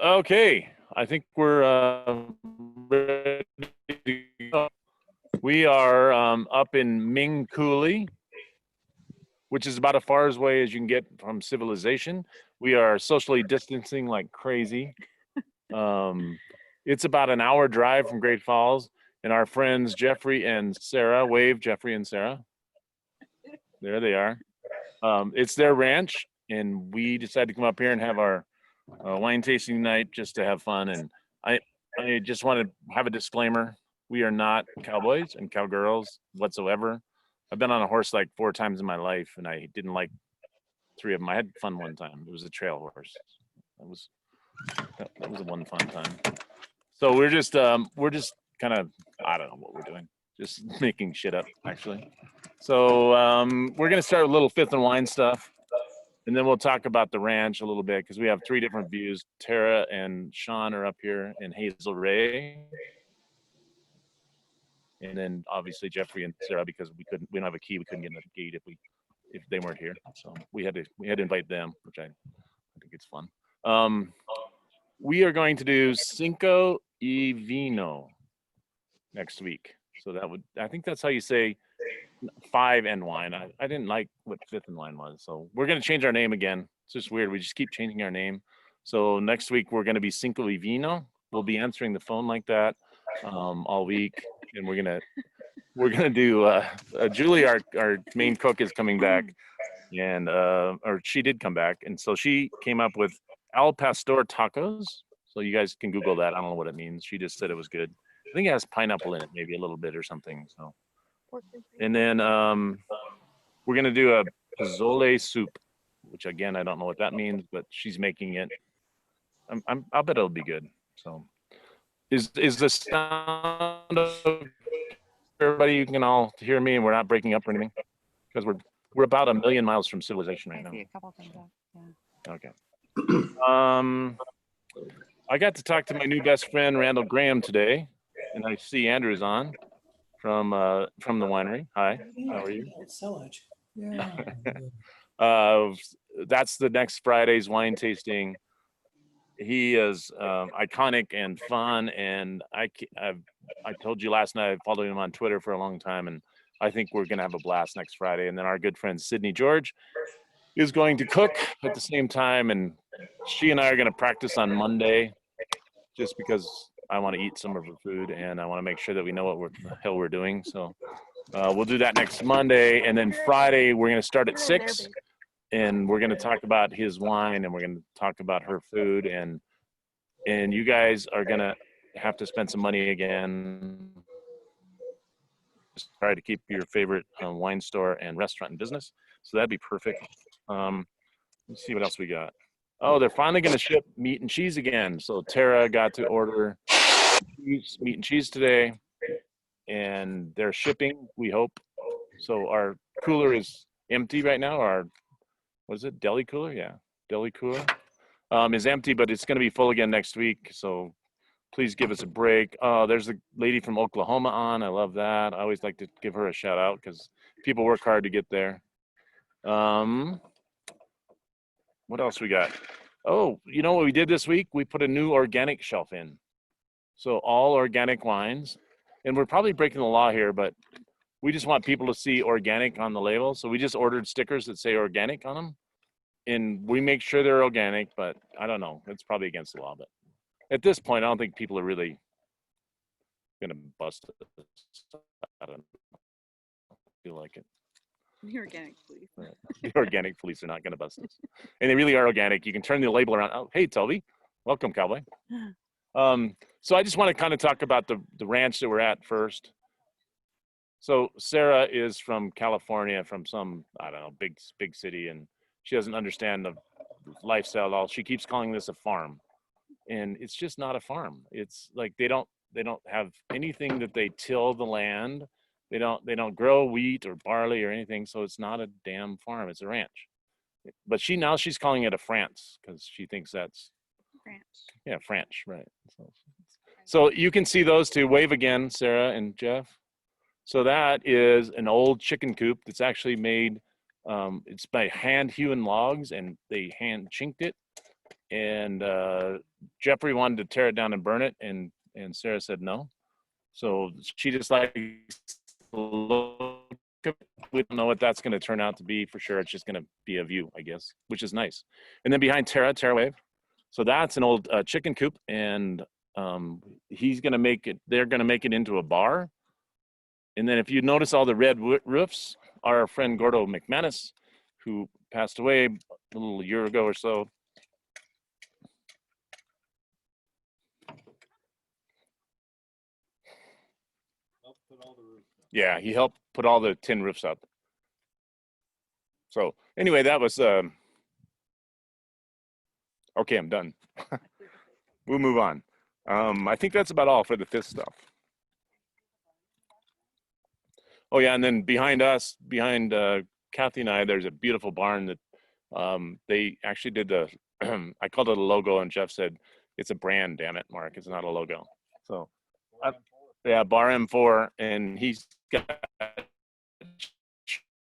Okay, I think we're ready to go. We are up in Ming Cooley, which is about as far away as you can get from civilization. We are socially distancing like crazy. It's about an hour drive from Great Falls, and our friends Jeffrey and Sarah, wave Jeffrey and Sarah. There they are. It's their ranch, and we decided to come up here and have our wine tasting night just to have fun. And I just want to have a disclaimer. We are not cowboys and cowgirls whatsoever. I've been on a horse like 4 times in my life, and I didn't like 3 of them. I had fun one time. It was a trail horse. That was a one fun time. So we're just kind of, I don't know what we're doing. Just making shit up, actually. So we're gonna start with a little Fifth and Wine stuff, and then we'll talk about the ranch a little bit because we have 3 different views. Tara and Sean are up here, and Hazel Ray, and then obviously Jeffrey and Sarah, because we don't have a key. We couldn't get in the gate if they weren't here. So we had to invite them, which I think it's fun. We are going to do Cinco y Vino next week. So I think that's how you say 5 and wine. I didn't like what 5th and wine was. So we're going to change our name again. It's just weird. We just keep changing our name. So next week we're going to be Cinco y Vino. We'll be answering the phone like that all week. And we're going to do, Julie, our main cook, is coming back. And, or she did come back. And so she came up with al pastor tacos. So you guys can Google that. I don't know what it means. She just said it was good. I think it has pineapple in it, maybe a little bit or something. So, and then we're gonna do a pozole soup, which again I don't know what that means, but she's making it. I'll bet it'll be good. So, is the sound of everybody? You can all hear me, and we're not breaking up or anything, because we're about 1 million miles from civilization right now. I see a couple things up. Yeah. Okay. I got to talk to my new best friend Randall Graham today, and I see Andrew's on from the winery. Hi, how are you? So much. Yeah. That's the next Friday's wine tasting. He is iconic and fun, and I told you last night I followed him on Twitter for a long time, and I think we're gonna have a blast next Friday. And then our good friend Sydney George is going to cook at the same time, and she and I are gonna practice on Monday, just because I want to eat some of her food and I want to make sure that we know what the hell we're doing. So we'll do that next Monday, and then Friday we're gonna start at 6. And we're going to talk about his wine, and we're going to talk about her food, and you guys are going to have to spend some money again. Just try to keep your favorite wine store and restaurant in business. So that'd be perfect. Let's see what else we got. Oh, they're finally going to ship meat and cheese again. So Tara got to order meat and cheese today, and they're shipping, we hope. So our cooler is empty right now. What is it? Deli cooler? Yeah. Deli cooler is empty, but it's going to be full again next week. So please give us a break. There's a lady from Oklahoma on. I love that. I always like to give her a shout out because people work hard to get there. What else we got? Oh, you know what we did this week? We put a new organic shelf in. So all organic wines, and we're probably breaking the law here, but we just want people to see organic on the label. So we just ordered stickers that say organic on them, and we make sure they're organic, but I don't know. It's probably against the law, but at this point, I don't think people are really going to bust us. I don't feel like it. The organic police. The organic police are not going to bust us. And they really are organic. You can turn the label around. Oh, hey, Toby. Welcome, cowboy. So I just want to kind of talk about the ranch that we're at first. So Sarah is from California, from some, I don't know, big city, and she doesn't understand the lifestyle at all. She keeps calling this a farm, and it's just not a farm. It's like they don't have anything that they till the land. They don't grow wheat or barley or anything, so it's not a damn farm. It's a ranch. But she's calling it a France because she thinks that's Ranch. Yeah, French, right? So you can see those two. Wave again, Sarah and Jeff. So that is an old chicken coop that's actually made, it's by hand hewn logs, and they hand chinked it. and Jeffrey wanted to tear it down and burn it, and Sarah said no. So she just likes to look. We don't know what that's going to turn out to be for sure. It's just going to be a view, I guess, which is nice. And then behind Terra Wave. So that's an old chicken coop, and he's going to make it. They're going to make it into a bar. And then if you notice all the red roofs, our friend Gordo McManus, who passed away a little year ago or so. Yeah, he helped put all the tin roofs up. So anyway, that was, okay, I'm done. We'll move on. I think that's about all for the fifth stuff. Oh yeah, and then behind us, behind Kathy and I, there's a beautiful barn that they actually did the, I called it a logo, and Jeff said, it's a brand, damn it, Mark, it's not a logo. So, yeah, Bar M4, and he's got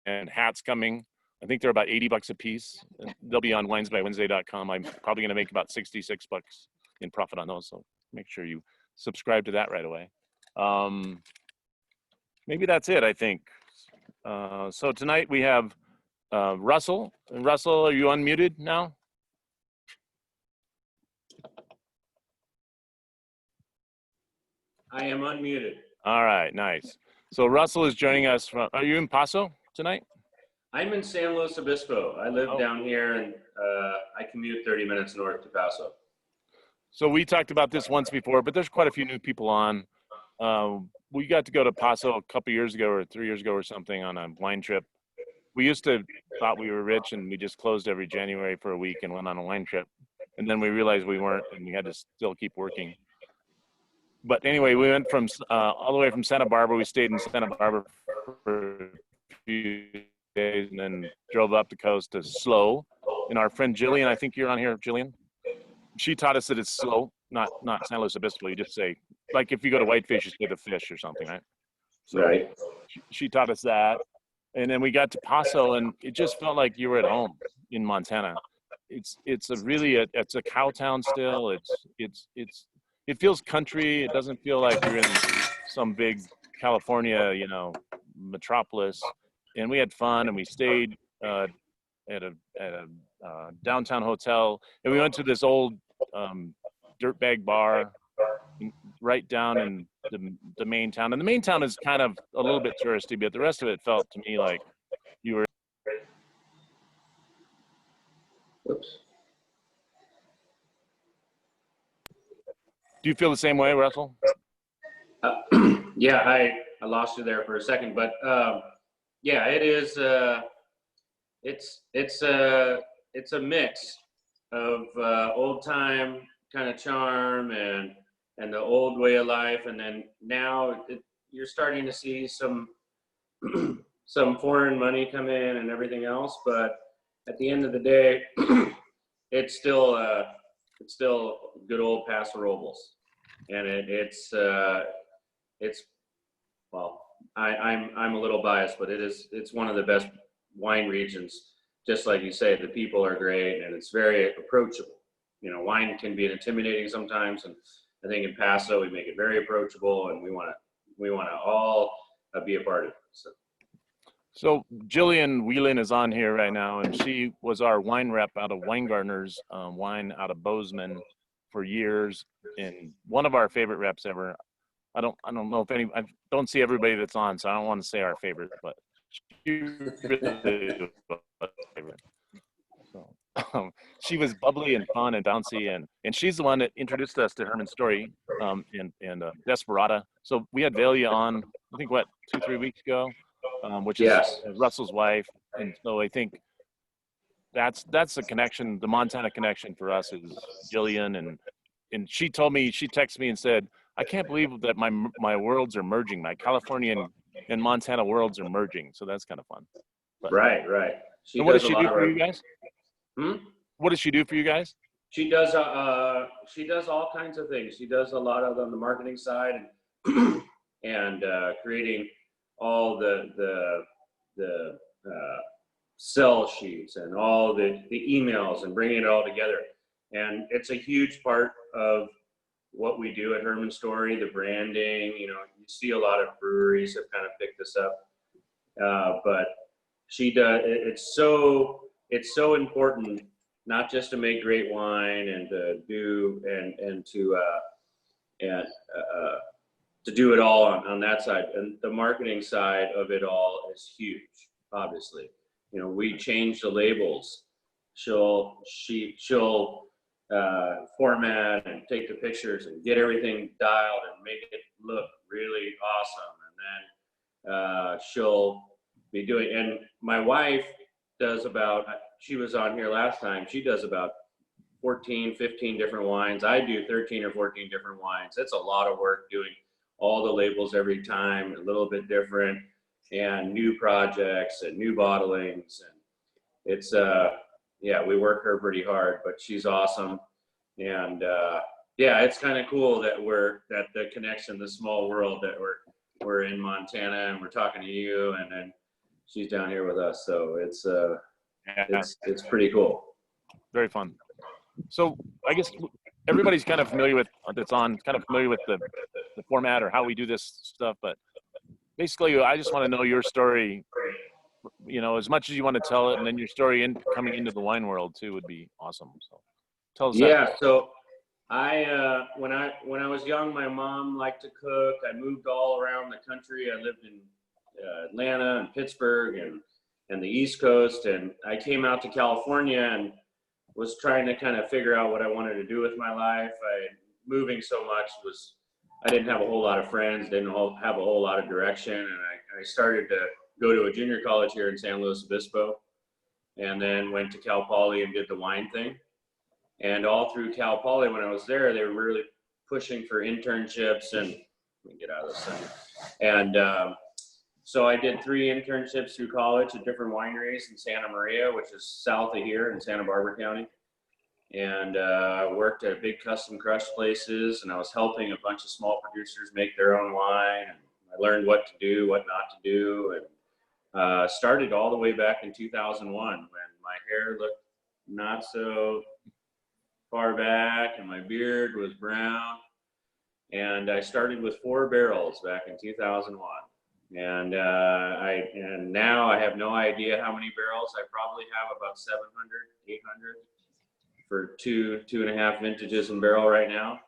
and hats coming. I think they're about $80 a piece. They'll be on winesbywednesday.com. I'm probably going to make about $66 in profit on those. So make sure you subscribe to that right away. Maybe that's it, I think. So tonight we have Russell. Russell, are you unmuted now? I am unmuted. All right, nice. So Russell is joining us from, are you in Paso tonight? I'm in San Luis Obispo. I live down here, and I commute 30 minutes north to Paso. So we talked about this once before, but there's quite a few new people on. We got to go to Paso a couple years ago or 3 years ago or something on a wine trip. We used to thought we were rich, and we just closed every January for a week and went on a wine trip. And then we realized we weren't, and we had to still keep working. But anyway, we went from all the way from Santa Barbara. We stayed in Santa Barbara for a few days and then drove up the coast to Slow. And our friend Jillian, I think you're on here, Jillian. She taught us that it's Slow, not San Luis Obispo. You just say, like if you go to Whitefish, you say the fish or something, right? So right. She taught us that. And then we got to Paso, and it just felt like you were at home in Montana. It's a cow town still. It feels country. It doesn't feel like you're in some big California, metropolis. And we had fun, and we stayed at a downtown hotel, and we went to this old dirtbag bar right down in the main town. And the main town is kind of a little bit touristy, but the rest of it felt to me like you were. Whoops. Do you feel the same way, Russell? Yeah, I lost you there for a second, but yeah, it is. It's a mix of old time kind of charm and the old way of life, and then now you're starting to see some some foreign money come in and everything else. But at the end of the day, it's still good old Paso Robles, and it's well, I'm a little biased, but it's one of the best wine regions. Just like you say, the people are great, and it's very approachable. Wine can be intimidating sometimes, and I think in Paso we make it very approachable, and we want to all be a part of it. So Jillian Whelan is on here right now, and she was our wine rep out of Weingartner's wine out of Bozeman for years, and one of our favorite reps ever. I don't know if I don't see everybody that's on, so I don't want to say our favorite, but she really was my favorite. So she was bubbly and fun and bouncy, and she's the one that introduced us to Herman Story and Desperata. So we had Velia on, I think 2-3 weeks ago, which is Russell's wife, and so I think that's the connection. The Montana connection for us is Jillian, and she told me, she texted me and said, I can't believe that my worlds are merging. My California and Montana worlds are merging. So that's kind of fun. But, right. And what does she do for you guys? What does she do for you guys? She does all kinds of things. She does a lot of on the marketing side and creating all the sell sheets and all the emails and bringing it all together. And it's a huge part of what we do at Herman Story, the branding. You see a lot of breweries have kind of picked this up, but she does. It's so important, not just to make great wine and to do and to do it all on that side, and the marketing side of it all is huge. Obviously, we change the labels. She'll format and take the pictures and get everything dialed and make it look really awesome. And then she'll be doing, and my wife does about, she was on here last time, she does about 14, 15 different wines. I do 13 or 14 different wines. It's a lot of work doing all the labels every time, a little bit different, and new projects and new bottlings. And it's, we work her pretty hard, but she's awesome. And it's kind of cool that that the connection, the small world, that we're in Montana and we're talking to you, and then she's down here with us. So it's pretty cool. Very fun. So I guess everybody's kind of familiar with the format or how we do this stuff, but basically I just want to know your story, as much as you want to tell it, and then your story coming into the wine world too would be awesome. So tell us that. So I when I was young, my mom liked to cook. I moved all around the country. I lived in Atlanta and Pittsburgh and the East Coast, and I came out to California and was trying to kind of figure out what I wanted to do with my life. Moving so much I didn't have a whole lot of friends, didn't have a whole lot of direction, and I started to go to a junior college here in San Luis Obispo, and then went to Cal Poly and did the wine thing. And all through Cal Poly, when I was there, they were really pushing for internships, and let me get out of the sun. And so I did 3 internships through college at different wineries in Santa Maria, which is south of here in Santa Barbara County. And worked at big custom crush places, and I was helping a bunch of small producers make their own wine. And I learned what to do, what not to do, and started all the way back in 2001 when my hair looked not so far back and my beard was brown. And I started with 4 barrels back in 2001. And now I have no idea how many barrels. I probably have about 700, 800 for 2.5 vintages in barrel right now.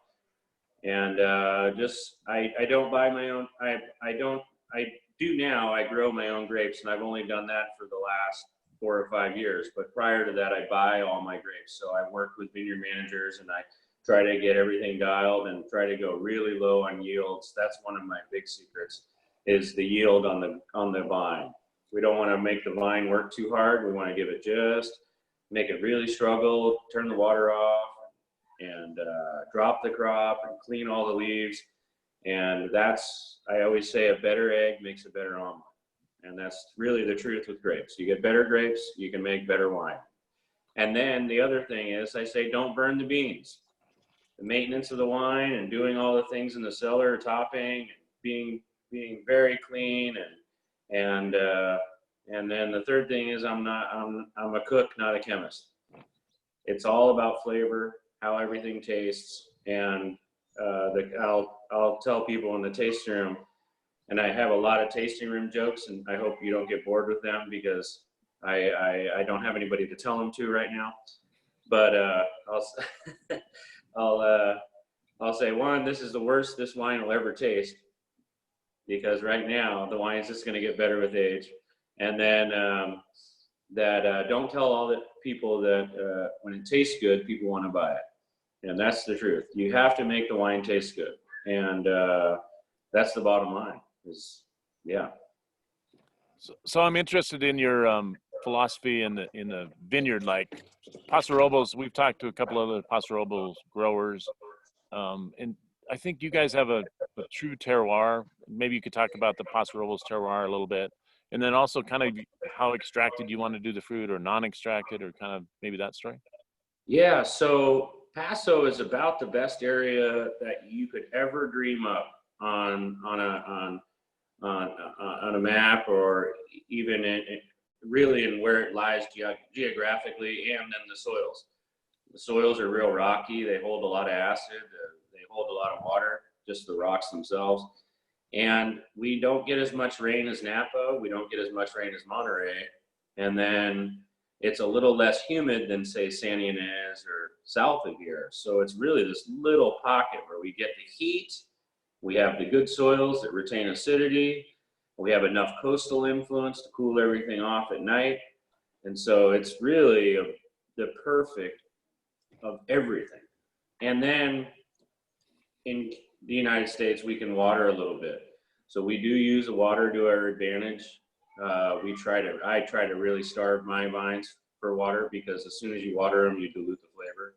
And I don't buy my own. I do now. I grow my own grapes, and I've only done that for the last 4 or 5 years. But prior to that, I buy all my grapes. So I work with vineyard managers, and I try to get everything dialed and try to go really low on yields. That's one of my big secrets, is the yield on the vine. We don't want to make the vine work too hard. We want to give it make it really struggle, turn the water off, and drop the crop and clean all the leaves. And I always say, a better egg makes a better omelet. And that's really the truth with grapes. You get better grapes, you can make better wine. And then the other thing is, I say, don't burn the beans. The maintenance of the wine and doing all the things in the cellar, topping, being very clean, and then the third thing is, I'm a cook, not a chemist. It's all about flavor, how everything tastes, and I'll tell people in the tasting room, and I have a lot of tasting room jokes, and I hope you don't get bored with them, because I don't have anybody to tell them to right now. But I'll say, one, this is the worst this wine will ever taste, because right now the wine is just going to get better with age. And then don't tell all the people that when it tastes good, people want to buy it. And that's the truth. You have to make the wine taste good. And that's the bottom line. So I'm interested in your philosophy in the vineyard, like Paso Robles. We've talked to a couple other Paso Robles growers, and I think you guys have a true terroir. Maybe you could talk about the Paso Robles terroir a little bit. And then also kind of how extracted you want to do the fruit, or non-extracted, or kind of maybe that story. Yeah, so Paso is about the best area that you could ever dream up on a map, or even really in where it lies geographically, and then the soils. The soils are real rocky. They hold a lot of acid. They hold a lot of water, just the rocks themselves. And we don't get as much rain as Napa. We don't get as much rain as Monterey. And then it's a little less humid than, say, San Ynez or south of here. So it's really this little pocket where we get the heat. We have the good soils that retain acidity. We have enough coastal influence to cool everything off at night. And so it's really the perfect of everything. And then in the United States, we can water a little bit. So we do use the water to our advantage. I try to really starve my vines for water, because as soon as you water them, you dilute the flavor.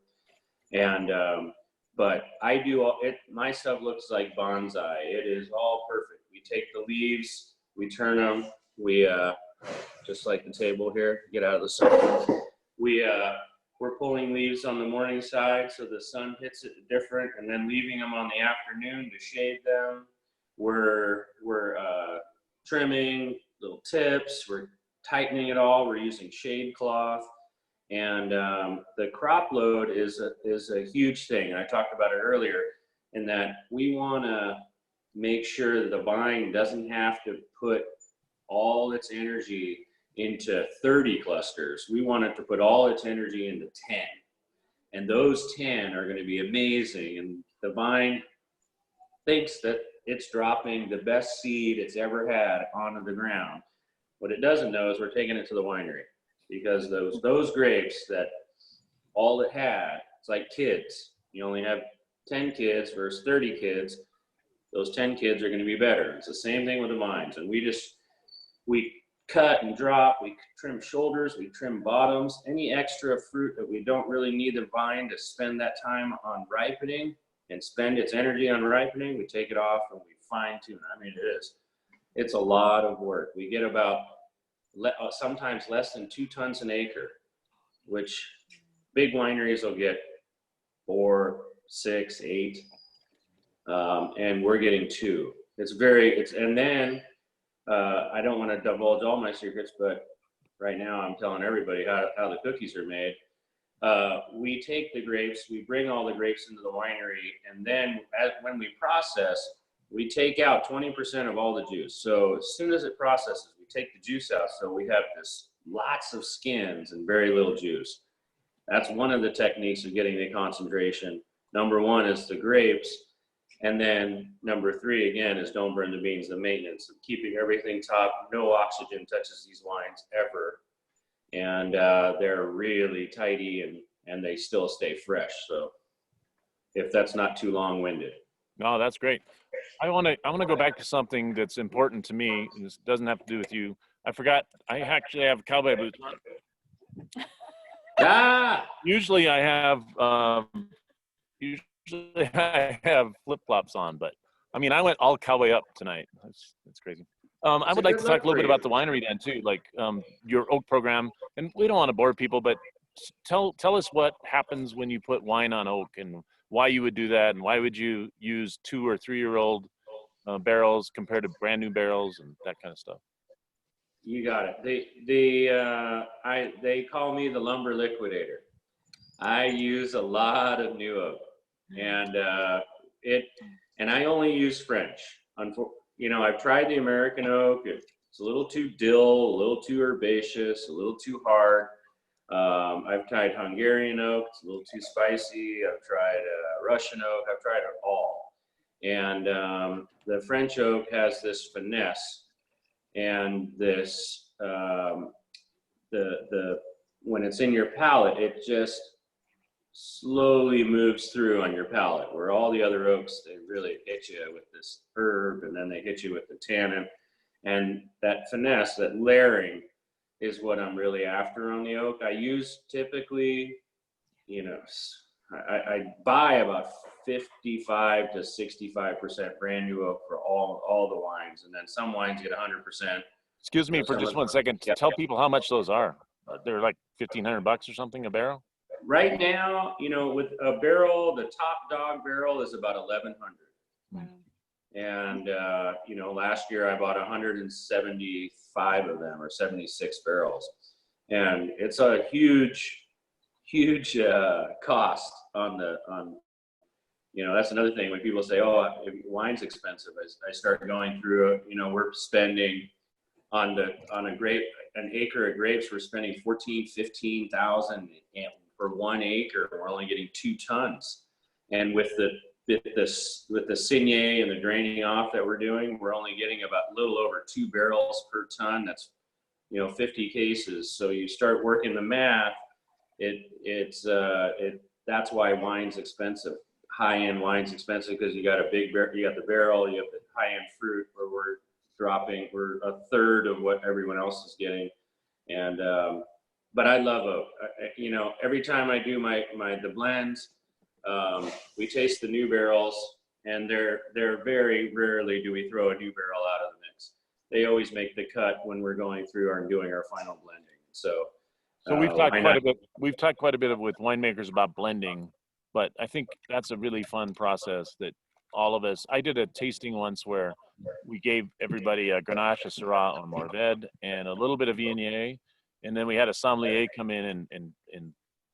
And, but I do my stuff looks like bonsai. It is all perfect. We take the leaves, we turn them, just like the table here, get out of the sun. We're pulling leaves on the morning side so the sun hits it different, and then leaving them on the afternoon to shade them. We're trimming little tips, we're tightening it all, we're using shade cloth. And the crop load is a huge thing. And I talked about it earlier, in that we want to make sure that the vine doesn't have to put all its energy into 30 clusters. We want it to put all its energy into 10. And those 10 are going to be amazing. And the vine thinks that it's dropping the best seed it's ever had onto the ground. What it doesn't know is we're taking it to the winery, because those grapes, that all it had, it's like kids. You only have 10 kids versus 30 kids. Those 10 kids are going to be better. It's the same thing with the vines. And we cut and drop, we trim shoulders, we trim bottoms. Any extra fruit that we don't really need the vine to spend that time on ripening and spend its energy on ripening, we take it off and we fine tune. I mean, it's a lot of work. We get about sometimes less than 2 tons an acre, which big wineries will get 4, 6, 8, and we're getting 2. And then I don't want to divulge all my secrets, but right now I'm telling everybody how the cookies are made. We take the grapes, we bring all the grapes into the winery, and then when we process, we take out 20% of all the juice. So as soon as it processes, we take the juice out. So we have lots of skins and very little juice. That's one of the techniques of getting the concentration. Number 1 is the grapes. And then number 3, again, is don't burn the beans, the maintenance of keeping everything top. No oxygen touches these wines ever. And they're really tidy, and they still stay fresh. So if that's not too long-winded. No, that's great. I want to go back to something that's important to me, and this doesn't have to do with you. I forgot, I actually have cowboy boots on. Usually I have flip-flops on, but I mean, I went all cowboy up tonight. That's crazy. I would like to talk a little bit about the winery then too, like your oak program. And we don't want to bore people, but tell us what happens when you put wine on oak, and why you would do that, and why would you use 2 or 3-year-old barrels compared to brand new barrels and that kind of stuff. You got it. They call me the lumber liquidator. I use a lot of new oak, and I only use French. I've tried the American oak. It's a little too dill, a little too herbaceous, a little too hard. I've tried Hungarian oak. It's a little too spicy. I've tried Russian oak. I've tried it all. And the French oak has this finesse, and this when it's in your palate, it just slowly moves through on your palate, where all the other oaks, they really hit you with this herb, and then they hit you with the tannin. And that finesse, that layering, is what I'm really after on the oak. I use typically, I buy about 55 to 65% brand new oak for all the wines, and then some wines get 100%. Excuse me for just 1 second. Yeah. Tell people how much those are. They're like $1,500 or something a barrel. Right now, with a barrel, the top dog barrel is about $1,100. Wow. And last year I bought 175 of them, or 76 barrels, and it's a huge cost on that's another thing when people say, oh, wine's expensive. I start going through it. We're spending on an acre of grapes, we're spending 15,000 for 1 acre. We're only getting 2 tons. And with the Signet and the draining off that we're doing, we're only getting about a little over 2 barrels per ton. That's 50 cases. So you start working the math. That's why wine's expensive. High-end wine's expensive because you got you got the barrel, you have the high-end fruit, where we're a third of what everyone else is getting. And but I love oak. Every time I do the blends, we taste the new barrels, and they're very rarely do we throw a new barrel out of the mix. They always make the cut when we're going through and doing our final blending. So we've talked quite a bit. We've talked quite a bit with winemakers about blending, but I think that's a really fun process that all of us. I did a tasting once where we gave everybody a Grenache, a Syrah, or Mourvedre, and a little bit of Viognier, and then we had a sommelier come in and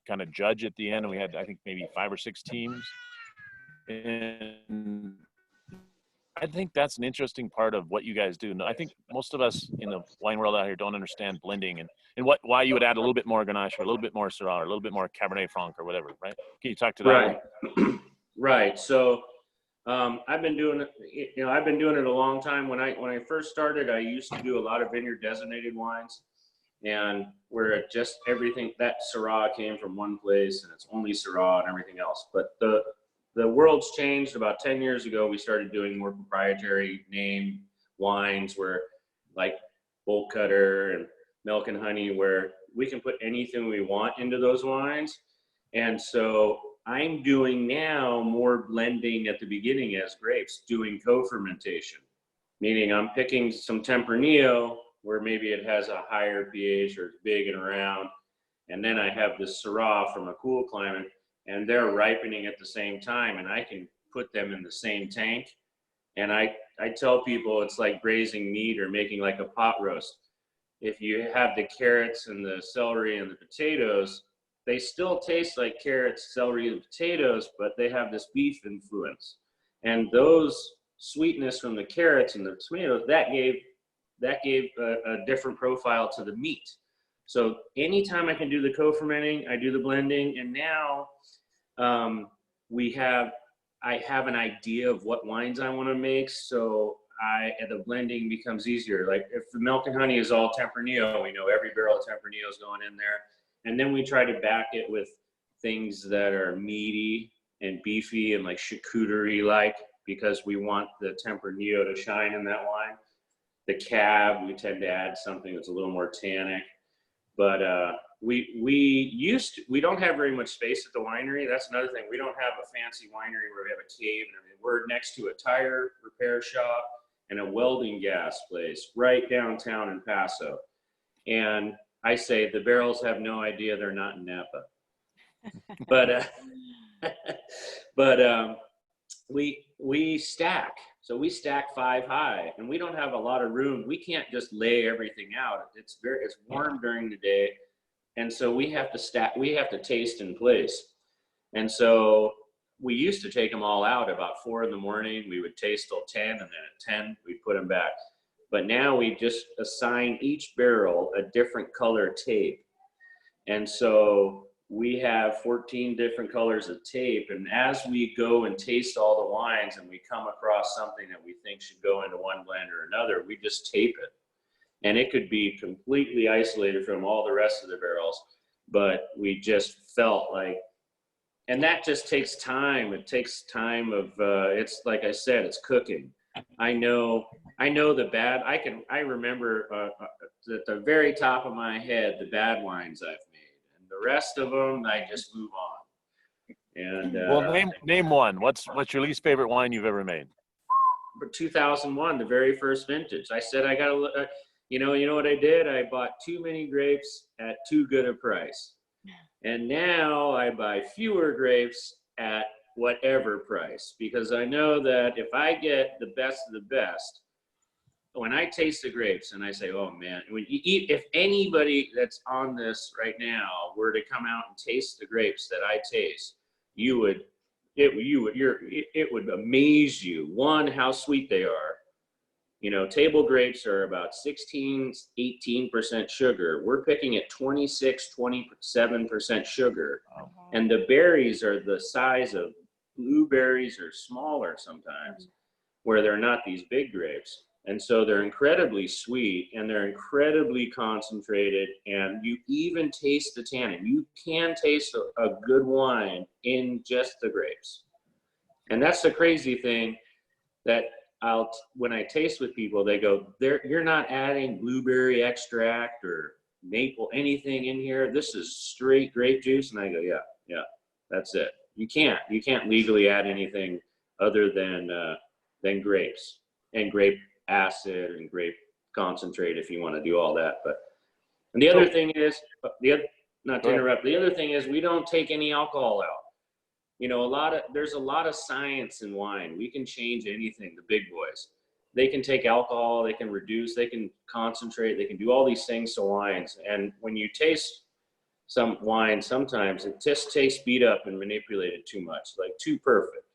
kind of judge at the end. And we had, I think, maybe 5 or 6 teams. And I think that's an interesting part of what you guys do. I think most of us in the wine world out here don't understand blending and why you would add a little bit more Grenache or a little bit more Syrah or a little bit more Cabernet Franc or whatever, right? Can you talk to that? Right. Right. So I've been doing it. I've been doing it a long time. When I first started, I used to do a lot of vineyard designated wines, and where just everything that Syrah came from one place, and it's only Syrah and everything else. But the world's changed. About 10 years ago, we started doing more proprietary name wines, where like Bolt Cutter and Milk and Honey, where we can put anything we want into those wines. And so I'm doing now more blending at the beginning as grapes, doing co-fermentation, meaning I'm picking some Tempranillo where maybe it has a higher pH or it's big and round. And then I have this Syrah from a cool climate, and they're ripening at the same time, and I can put them in the same tank. And I tell people it's like braising meat or making like a pot roast. If you have the carrots and the celery and the potatoes, they still taste like carrots, celery, and potatoes, but they have this beef influence. And those sweetness from the carrots and the tomatoes, that gave a different profile to the meat. So anytime I can do the co-fermenting, I do the blending. And now I have an idea of what wines I want to make. So the blending becomes easier. Like if the Milk and Honey is all Tempranillo, we know every barrel of Tempranillo is going in there. And then we try to back it with things that are meaty and beefy and like charcuterie-like, because we want the Tempranillo to shine in that wine. The Cab, we tend to add something that's a little more tannic. But we don't have very much space at the winery. That's another thing. We don't have a fancy winery where we have a cave and everything. We're next to a tire repair shop and a welding gas place right downtown in Paso. And I say the barrels have no idea they're not in Napa. But we stack. So we stack 5 high, and we don't have a lot of room. We can't just lay everything out. It's warm during the day, and so we have to stack. We have to taste in place. And so we used to take them all out about 4 in the morning. We would taste till 10, and then at 10 we'd put them back. But now we just assign each barrel a different color tape. And so we have 14 different colors of tape. And as we go and taste all the wines and we come across something that we think should go into one blend or another, we just tape it. And it could be completely isolated from all the rest of the barrels, but we just felt like, and that just takes time. It takes time of, it's like I said, it's cooking. I know the bad. I remember at the very top of my head the bad wines I've made, and the rest of them I just move on. And well, name one. What's your least favorite wine you've ever made? For 2001, the very first vintage. I said I got to. You know what I did? I bought too many grapes at too good a price, and now I buy fewer grapes at whatever price, because I know that if I get the best of the best, when I taste the grapes and I say, oh man, when you eat, if anybody that's on this right now were to come out and taste the grapes that I taste, it would amaze you. One, how sweet they are. You know, table grapes are about 16-18% sugar. We're picking at 26-27% sugar. Wow. And the berries are the size of blueberries or smaller sometimes, where they're not these big grapes. And so they're incredibly sweet and they're incredibly concentrated, and you even taste the tannin. You can taste a good wine in just the grapes. And that's the crazy thing that when I taste with people, they go, you're not adding blueberry extract or maple, anything in here. This is straight grape juice. And I go, yeah, that's it. You can't legally add anything other than grapes and grape acid and grape concentrate if you want to do all that. But, and the other thing is, not to interrupt, the other thing is we don't take any alcohol out. You know, there's a lot of science in wine. We can change anything, the big boys. They can take alcohol, they can reduce, they can concentrate, they can do all these things to wines. And when you taste some wine, sometimes it just tastes beat up and manipulated too much, like too perfect.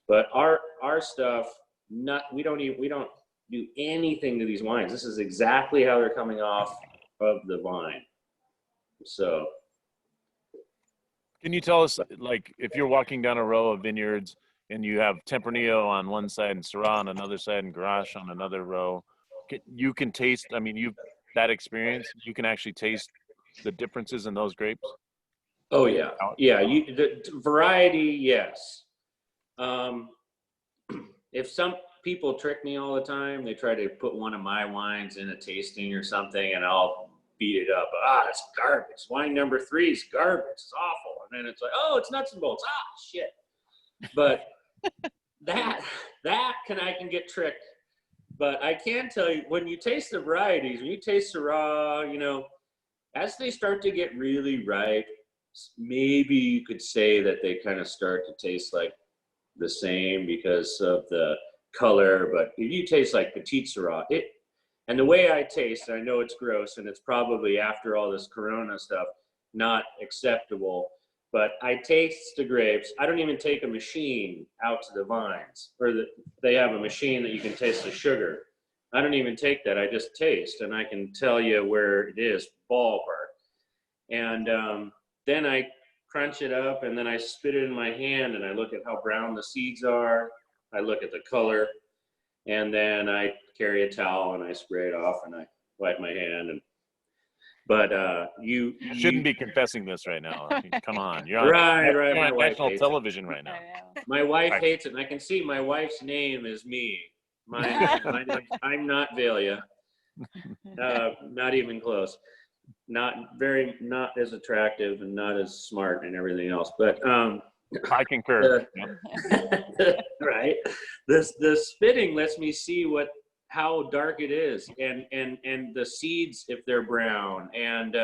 But our stuff, we don't do anything to these wines. This is exactly how they're coming off of the vine. So. Can you tell us, like, if you're walking down a row of vineyards and you have Tempranillo on one side and Syrah on another side and Grenache on another row, you can taste, I mean, that experience, you can actually taste the differences in those grapes? Oh, yeah. Yeah, the variety, yes. If some people trick me all the time, they try to put one of my wines in a tasting or something, and I'll beat it up. It's garbage. Wine number 3 is garbage. It's awful. And then it's like, oh, it's nuts and bolts. Shit. But I can get tricked. But I can tell you, when you taste the varieties, when you taste Syrah, you know, as they start to get really ripe, maybe you could say that they kind of start to taste like the same because of the color. But if you taste like Petite Syrah, and the way I taste, I know it's gross, and it's probably after all this Corona stuff, not acceptable, but I taste the grapes. I don't even take a machine out to the vines, they have a machine that you can taste the sugar. I don't even take that. I just taste, and I can tell you where it is, ballpark. And then I crunch it up, and then I spit it in my hand, and I look at how brown the seeds are. I look at the color, and then I carry a towel and I spray it off and I wipe my hand. But you shouldn't be confessing this right now. I mean, come on, you're right. You're My on wife national hates television right now. My wife hates it, and I can see my wife's name is me. I'm not Velia. Not even close. Not as attractive and not as smart and everything else. But I concur. Right. The spitting lets me see how dark it is, and the seeds if they're brown, and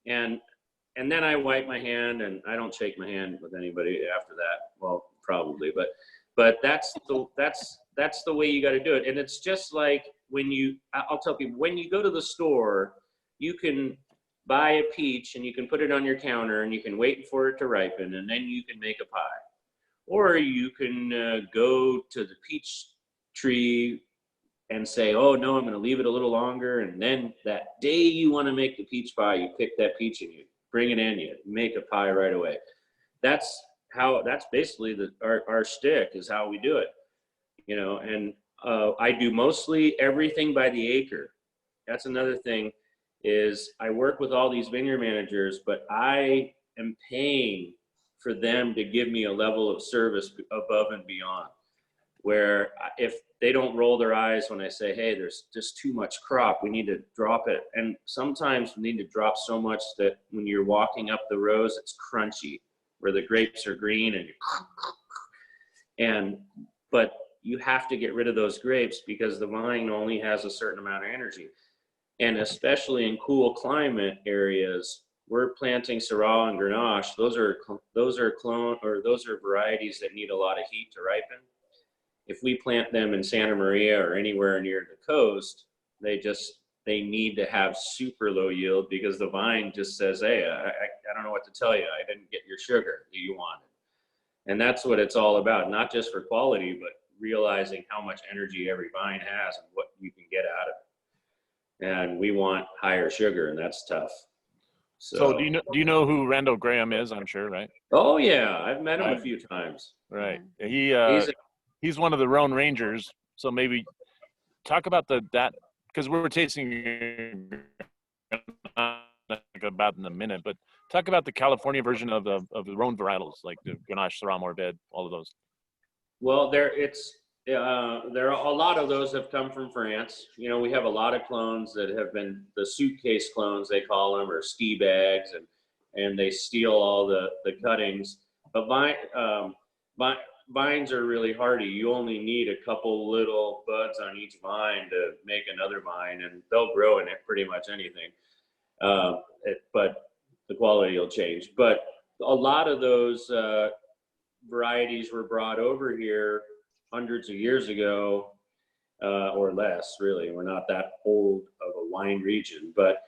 then I wipe my hand, and I don't shake my hand with anybody after that. Well, probably, but that's the way you got to do it. And it's just like I'll tell people, when you go to the store, you can buy a peach and you can put it on your counter and you can wait for it to ripen, and then you can make a pie. Or you can go to the peach tree and say, oh no, I'm going to leave it a little longer. And then that day you want to make the peach pie, you pick that peach and you bring it in, you make a pie right away. That's basically our shtick, is how we do it, you know. And I do mostly everything by the acre. That's another thing, is I work with all these vineyard managers, but I am paying for them to give me a level of service above and beyond, where if they don't roll their eyes when I say, hey, there's just too much crop, we need to drop it. And sometimes we need to drop so much that when you're walking up the rows, it's crunchy, where the grapes are green but you have to get rid of those grapes because the vine only has a certain amount of energy. And especially in cool climate areas, we're planting Syrah and Grenache. Those are varieties that need a lot of heat to ripen. if we plant them in Santa Maria or anywhere near the coast, they need to have super low yield because the vine just says, hey, I don't know what to tell you. I didn't get your sugar that you wanted. And that's what it's all about, not just for quality, but realizing how much energy every vine has and what you can get out of it. And we want higher sugar, and that's tough. So do you know who Randall Graham is? I'm sure, right? Oh yeah, I've met him a few times. Right. Yeah. He's one of the Rhone Rangers. So maybe talk about that because we're tasting about in a minute, but talk about the California version of the Rhone varietals, like the Grenache, Syrah, Morvet, all of those. Well, there are a lot of those have come from France. You know, we have a lot of clones that have been the suitcase clones, they call them, or ski bags, and they steal all the cuttings. But vines are really hardy. You only need a couple little buds on each vine to make another vine, and they'll grow in it pretty much anything. But the quality will change. But a lot of those varieties were brought over here hundreds of years ago, or less, really. We're not that old of a wine region, but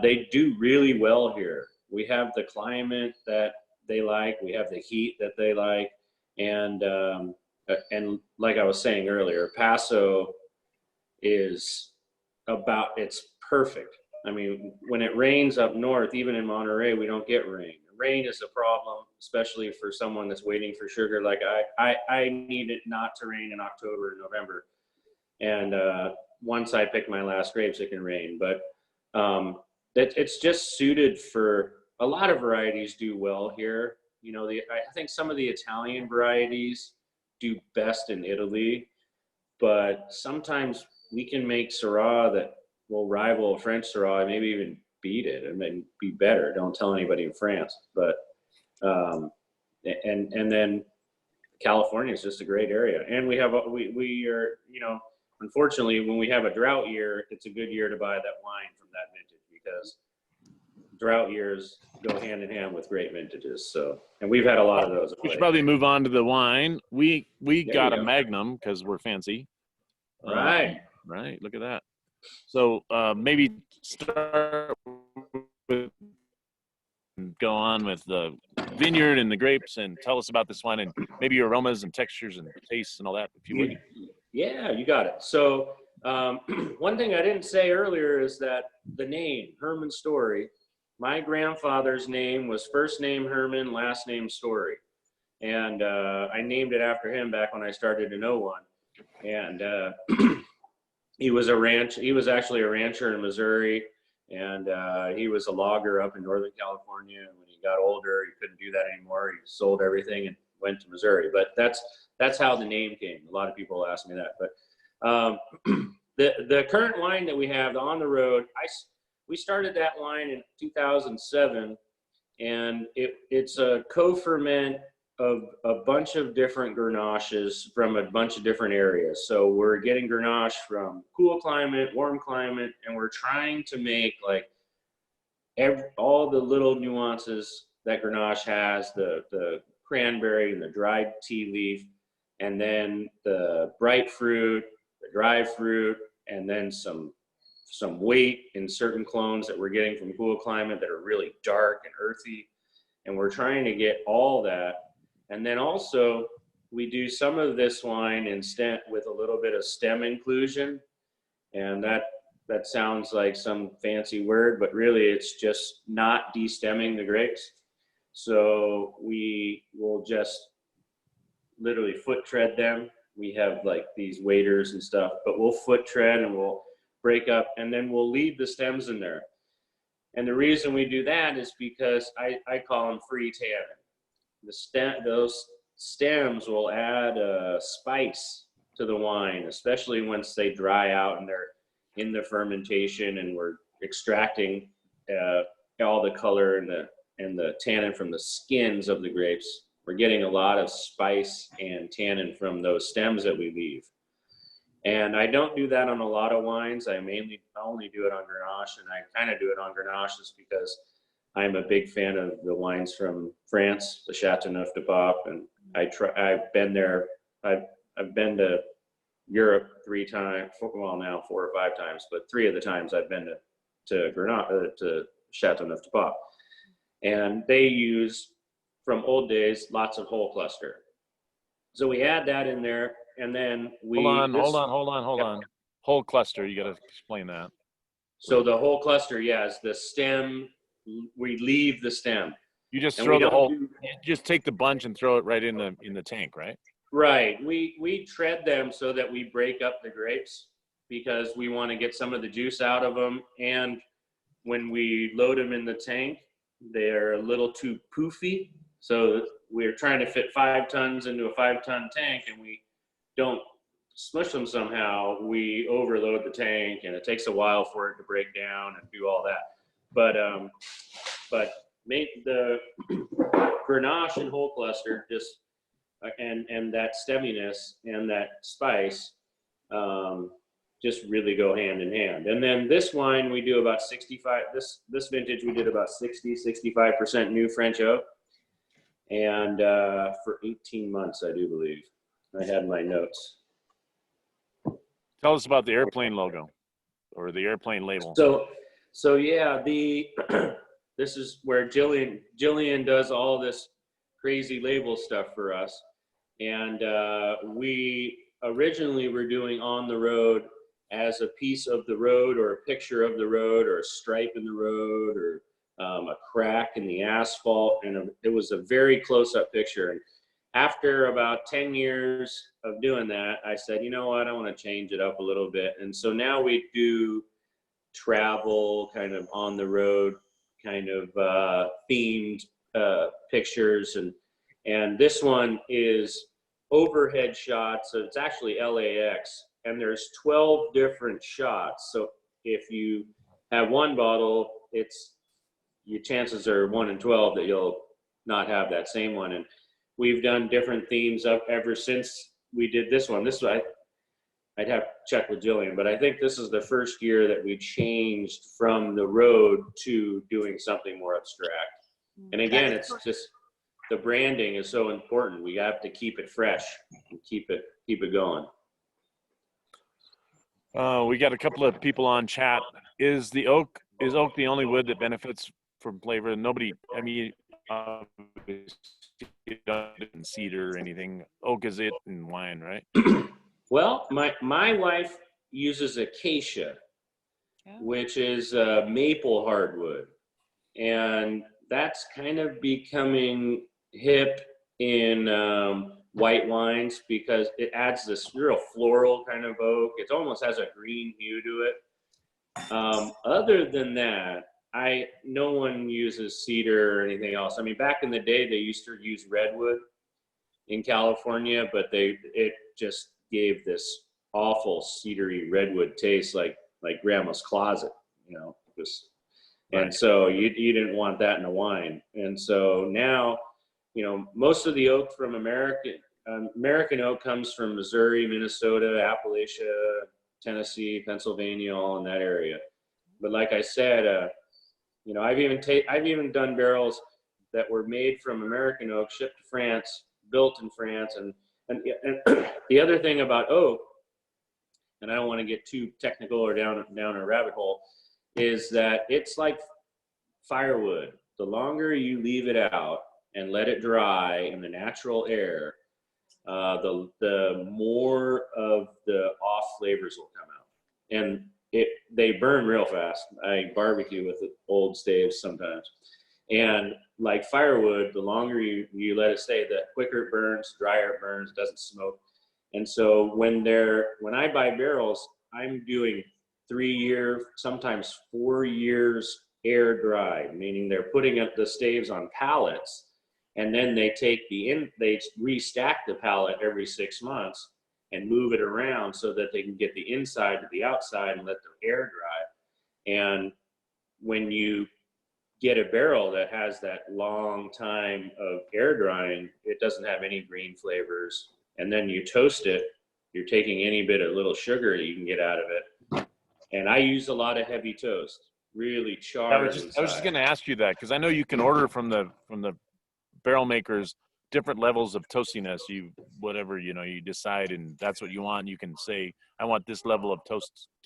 they do really well here. We have the climate that they like, we have the heat that they like, and like I was saying earlier, Paso is it's perfect. I mean, when it rains up north, even in Monterey, we don't get rain. Rain is a problem, especially for someone that's waiting for sugar. Like I need it not to rain in October and November. And once I pick my last grapes, it can rain. But it's just suited for a lot of varieties do well here. You know, I think some of the Italian varieties do best in Italy, but sometimes we can make Syrah that will rival French Syrah, maybe even beat it and then be better. Don't tell anybody in France. But and then California is just a great area, and we are, you know, unfortunately when we have a drought year, it's a good year to buy that wine from that vintage because drought years go hand in hand with great vintages. So, and we've had a lot of those. We should probably move on to the wine. We got a go. Magnum because we're fancy. Right. Right. Look at that. So maybe start with, go on with the vineyard and the grapes and tell us about this wine and maybe your aromas and textures and tastes and all that, if you would. Yeah, you got it. So one thing I didn't say earlier is that the name, Herman Story, my grandfather's name was first name Herman, last name Story. And I named it after him back when I started in 01. And he was actually a rancher in Missouri, and he was a logger up in Northern California. And when he got older, he couldn't do that anymore. He sold everything and went to Missouri. But that's how the name came. A lot of people ask me that. But the current wine that we have on the road, we started that line in 2007, and it's a co-ferment of a bunch of different Grenaches from a bunch of different areas. So we're getting Grenache from cool climate, warm climate, and we're trying to make like all the little nuances that Grenache has, the cranberry and the dried tea leaf, and then the bright fruit, the dry fruit, and then some weight in certain clones that we're getting from cool climate that are really dark and earthy. And we're trying to get all that. And then also we do some of this wine in stem with a little bit of stem inclusion. And that sounds like some fancy word, but really it's just not de-stemming the grapes. So we will just literally foot tread them. We have like these waders and stuff, but we'll foot tread and we'll break up, and then we'll leave the stems in there. And the reason we do that is because I call them free tannin. Those stems will add a spice to the wine, especially once they dry out and they're in the fermentation and we're extracting all the color and the tannin from the skins of the grapes. We're getting a lot of spice and tannin from those stems that we leave. And I don't do that on a lot of wines. I only do it on Grenache, and I kind of do it on Grenache just because I'm a big fan of the wines from France, the Chateauneuf du Pape, and I've been there. I I've been to Europe 3 times, well now 4 or 5 times, but 3 of the times I've been to Grenache, to Châteauneuf-du-Pape. And they use, from old days, lots of whole cluster. So we add that in there, and then we Hold on. Whole cluster, you got to explain that. So the whole cluster, yes, the stem, we leave the stem. You just And throw we the don't whole, do- you just take the bunch and throw it right in the tank, right? Right. We tread them so that we break up the grapes because we want to get some of the juice out of them. And when we load them in the tank, they're a little too poofy. So we're trying to fit 5 tons into a 5-ton tank, and we don't smush them somehow. We overload the tank, and it takes a while for it to break down and do all that. But make the Grenache and whole cluster just and that stemminess and that spice just really go hand in hand. And then this wine we do about 65. This vintage we did about 65% new French oak, and for 18 months I do believe. I had my notes. Tell us about the airplane logo or the airplane label. So yeah, this is where Jillian does all this crazy label stuff for us. And we originally were doing on the road as a piece of the road or a picture of the road or a stripe in the road or a crack in the asphalt. And it was a very close-up picture. And after about 10 years of doing that, I said, you know what, I want to change it up a little bit. And so now we do travel, kind of on the road, kind of themed pictures. And this one is overhead shots. So it's actually LAX, and there's 12 different shots. So if you have one bottle, your chances are 1 in 12 that you'll not have that same one. And we've done different themes up ever since we did this one. I'd have to check with Jillian, but I think this is the first year that we changed from the road to doing something more abstract. And again, it's just the branding is so important. We have to keep it fresh and keep it going. We got a couple of people on chat. Is oak the only wood that benefits from flavor? Nobody, I mean, cedar or anything. Oak is it in wine, right? Well, my wife uses acacia, which is maple hardwood, and that's kind of becoming hip in white wines because it adds this real floral kind of oak. It almost has a green hue to it. Other than that, no one uses cedar or anything else. I mean, back in the day, they used to use redwood in California, but it just gave this awful cedary redwood taste, like grandma's closet, you know. And so you didn't want that in a wine. And so now, you know, most of the oak from American oak comes from Missouri, Minnesota, Appalachia, Tennessee, Pennsylvania, all in that area. But like I said, you know, I've even done barrels that were made from American oak, shipped to France, built in France, and the other thing about oak, and I don't want to get too technical or down a rabbit hole, is that it's like firewood. The longer you leave it out and let it dry in the natural air, the more of the off flavors will come out. And they burn real fast. I barbecue with old staves sometimes. And like firewood, the longer you let it stay, the quicker it burns, drier it burns, doesn't smoke. And so when I buy barrels, I'm doing 3-year, sometimes 4 years air dry, meaning they're putting up the staves on pallets, and then they they restack the pallet every 6 months and move it around so that they can get the inside to the outside and let the air dry. And when you get a barrel that has that long time of air drying, it doesn't have any green flavors. And then you toast it, you're taking any bit of little sugar that you can get out of it. And I use a lot of heavy toast, really charred. I was just going to ask you that, because I know you can order from the barrel makers different levels of toastiness. You whatever you decide, and that's what you want. You can say, I want this level of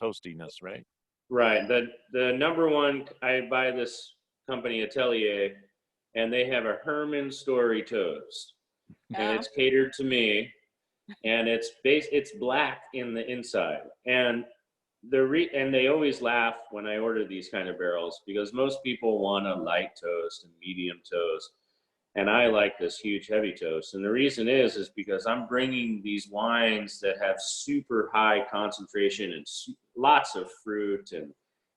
toastiness, right? Right. The number one, I buy this company Atelier, and they have a Herman Story toast, and it's catered to me, and it's black in the inside, and and they always laugh when I order these kind of barrels because most people want a light toast and medium toast, and I like this huge heavy toast. And the reason is because I'm bringing these wines that have super high concentration and lots of fruit,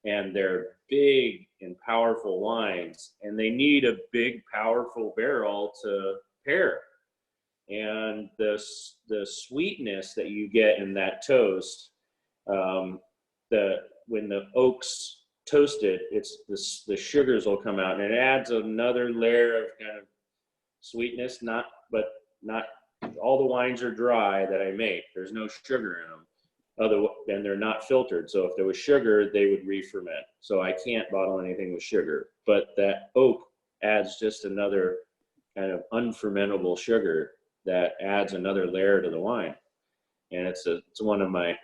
and they're big and powerful wines, and they need a big, powerful barrel to pair. And the sweetness that you get in that toast, when the oak's toasted, it's the sugars will come out, and it adds another layer of kind of sweetness. Not all the wines are dry that I make. There's no sugar in them, and they're not filtered. So if there was sugar, they would re-ferment. So I can't bottle anything with sugar. But that oak adds just another kind of unfermentable sugar that adds another layer to the wine, and it's one of my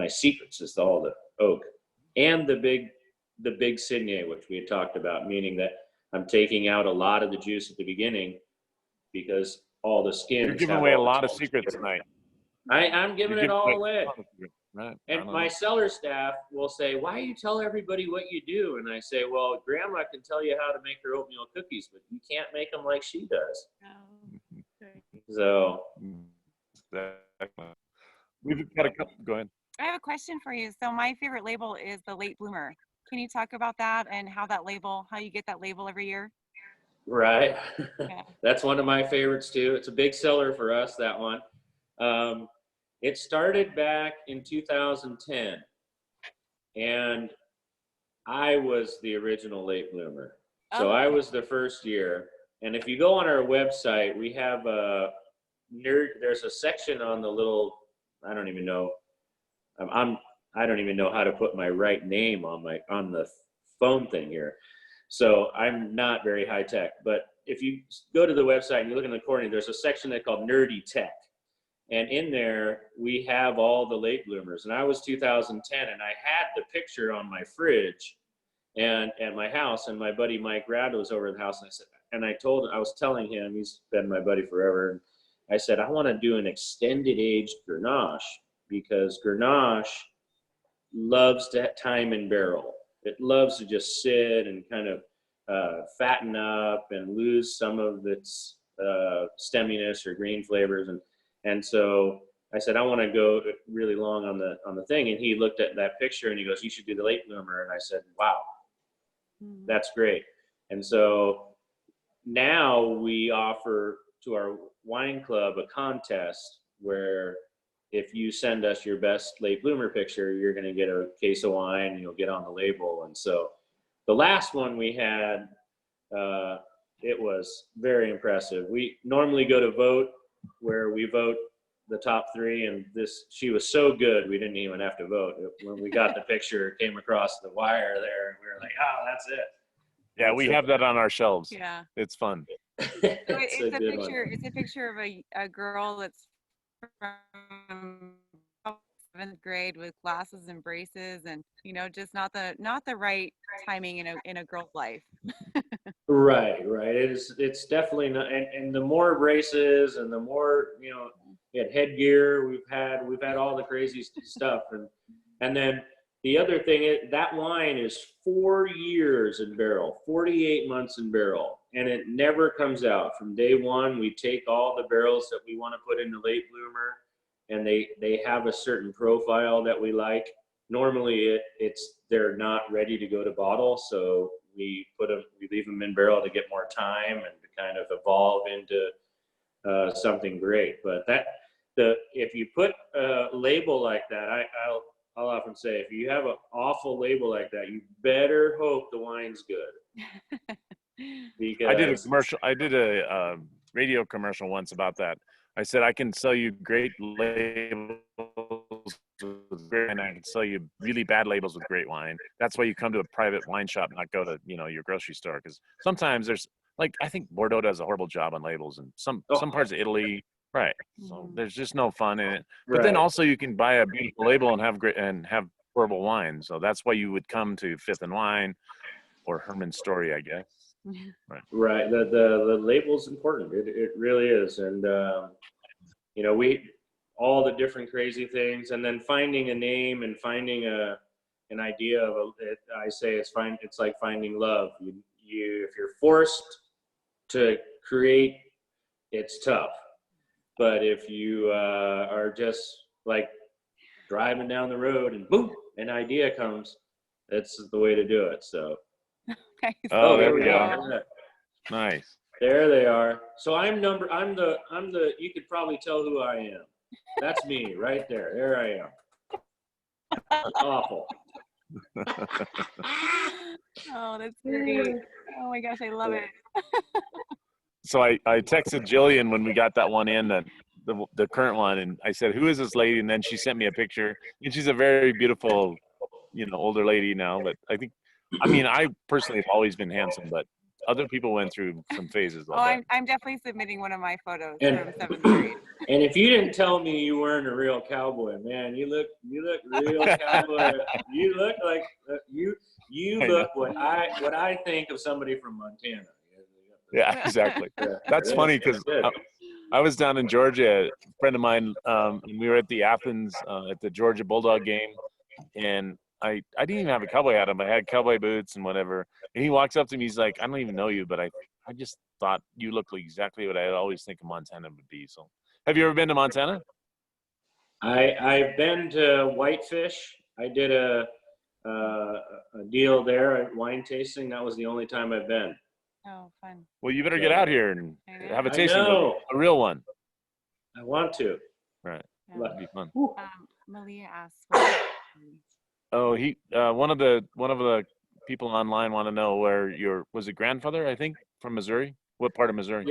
secrets is all the oak and the big Sydney, which we had talked about, meaning that I'm taking out a lot of the juice at the beginning because all the skins. You're giving away a lot of secrets tonight. I'm giving it all away. Right. And my cellar staff will say, "Why do you tell everybody what you do?" And I say, "Well, Grandma can tell you how to make her oatmeal cookies, but you can't make them like she does." So we've got a couple. Go ahead. I have a question for you. So my favorite label is the late bloomer. Can you talk about that and how you get that label every year? Right. Yeah. That's one of my favorites too. It's a big seller for us, that one. It started back in 2010, and I was the original late bloomer. So I was the first year. And if you go on our website, we have there's a section on the little, I don't even know how to put my right name on the phone thing here. So I'm not very high tech, but if you go to the website and you look in the corner, there's a section that's called Nerdy Tech. And in there, we have all the late bloomers. And I was 2010, and I had the picture on my fridge and at my house, and my buddy Mike Rad was over at the house, and I was telling him, he's been my buddy forever, and I said, I want to do an extended aged Grenache, because Grenache loves to time in barrel. It loves to just sit and kind of fatten up and lose some of its stemminess or green flavors. And so I said, I want to go really long on the thing. And he looked at that picture and he goes, you should do the late bloomer. And I said, wow, that's great. And so now we offer to our wine club a contest where if you send us your best late bloomer picture, you're going to get a case of wine and you'll get on the label. And so the last one we had, it was very impressive. We normally go to vote, where we vote the top three, and she was so good we didn't even have to vote. When we got the picture, it came across the wire there, and we were like, oh, that's it. Yeah, we have that on our shelves. Yeah. It's fun. It's a picture of a girl that's from 7th grade with glasses and braces, and just not the right timing in a girl's life. Right. It's definitely not. And the more braces and the more we had headgear, we've had all the crazy stuff, and then the other thing is that wine is 4 years in barrel, 48 months in barrel, and it never comes out. From day one, we take all the barrels that we want to put in the late bloomer, and they have a certain profile that we like. Normally, they're not ready to go to bottle, so we leave them in barrel to get more time and to kind of evolve into something great. But if you put a label like that, I'll often say, if you have an awful label like that, you better hope the wine's good. Because I did a radio commercial once about that. I said, I can sell you great labels with great, and I can sell you really bad labels with great wine. That's why you come to a private wine shop, not go to your grocery store, because sometimes there's like I think Bordeaux does a horrible job on labels, and some parts of Italy, right? So there's just no fun in it. But then also you can buy a beautiful label and have horrible wine. So that's why you would come to Fifth and Wine or Herman's Story, I guess. Right. The label's important. It really is. And you know, all the different crazy things, and then finding a name and finding an idea of it. I say it's like finding love. If you're forced to create, it's tough. But if you are just like driving down the road and boom, an idea comes, that's the way to do it. So. Okay. Oh, there we we go. go. Nice. There they are. So I'm the, you could probably tell who I am. That's me right there. There I am. Awful. Oh, that's great. Oh my gosh, I love it. So I texted Jillian when we got that one in, the current one, and I said, "Who is this lady?" And then she sent me a picture, and she's a very beautiful, older lady now. But I personally have always been handsome, but other people went through some phases. Oh, I'm definitely submitting one of my photos from 7th grade. And if you didn't tell me you weren't a real cowboy, man, you look real cowboy. You look like you look what I think of somebody from Montana. Yeah, exactly. That's funny because I was down in Georgia, a friend of mine, and we were at the Athens at the Georgia Bulldog game, and I didn't even have a cowboy hat on, but I had cowboy boots and whatever. And he walks up to me, he's like, "I don't even know you, but I just thought you looked like exactly what I always think of Montana would be." So, have you ever been to Montana? I've been to Whitefish. I did a deal there at wine tasting. That was the only time I've been. Oh, fun. Well, you better get out here and have a tasting, a real one. I want to. Right. Yeah. That'd be fun. Malia asks. Oh, one of the people online want to know where was it grandfather, I think, from Missouri? What part of Missouri?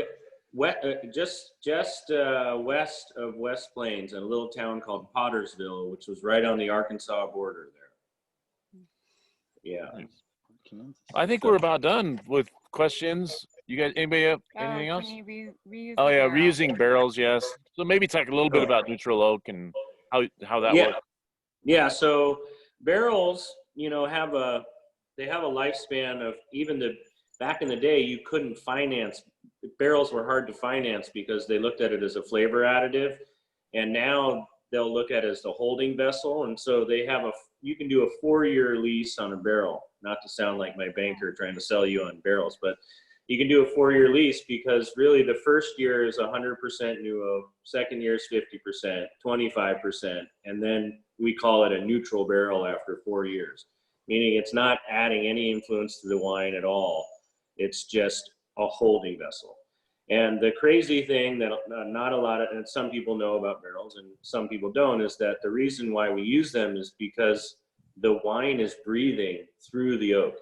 Yeah, just west of West Plains, in a little town called Pottersville, which was right on the Arkansas border there. Yeah. Nice. I think we're about done with questions. You guys, anybody have anything else? Reusing barrels, yes. So maybe talk a little bit about neutral oak and how that works. Yeah, so barrels, have a lifespan of back in the day, you couldn't finance, barrels were hard to finance because they looked at it as a flavor additive, and now they'll look at it as the holding vessel, and so you can do a 4-year lease on a barrel, not to sound like my banker trying to sell you on barrels, but you can do a 4-year lease because really the first year is 100% new oak, second year is 50%, 25%, and then we call it a neutral barrel after 4 years, meaning it's not adding any influence to the wine at all. It's just a holding vessel. And the crazy thing that and some people know about barrels and some people don't, is that the reason why we use them is because the wine is breathing through the oak.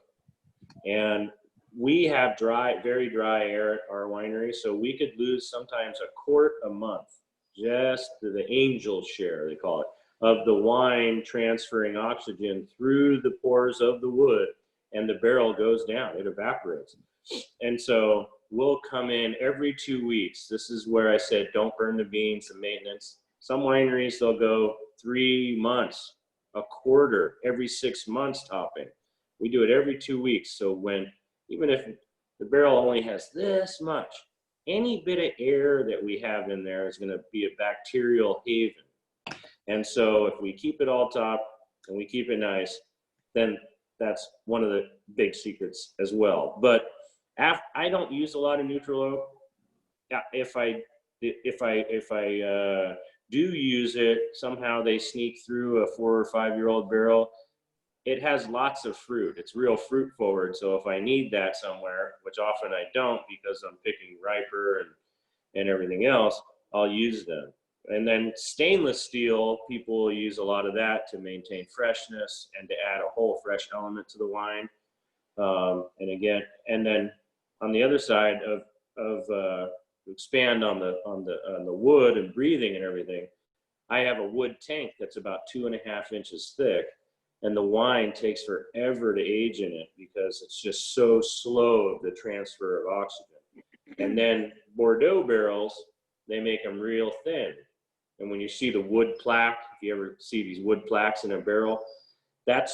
And we have very dry air at our winery, so we could lose sometimes a quart a month, just the angel share, they call it, of the wine transferring oxygen through the pores of the wood, and the barrel goes down, it evaporates. And so we'll come in every 2 weeks. This is where I said, don't burn the beans, the maintenance. Some wineries, they'll go 3 months, a quarter, every 6 months topping. We do it every 2 weeks. So even if the barrel only has this much, any bit of air that we have in there is going to be a bacterial haven. And so if we keep it all top and we keep it nice, then that's one of the big secrets as well. But I don't use a lot of neutral oak. If I do use it, somehow they sneak through a 4 or 5 year old barrel. It has lots of fruit. It's real fruit forward. So if I need that somewhere, which often I don't because I'm picking riper and everything else, I'll use them. And then stainless steel, people use a lot of that to maintain freshness and to add a whole fresh element to the wine. And then on the other side of expand on the wood and breathing and everything, I have a wood tank that's about 2.5 inches thick. And the wine takes forever to age in it because it's just so slow, the transfer of oxygen. And then Bordeaux barrels, they make them real thin. And when you see the wood plaque, if you ever see these wood plaques in a barrel, that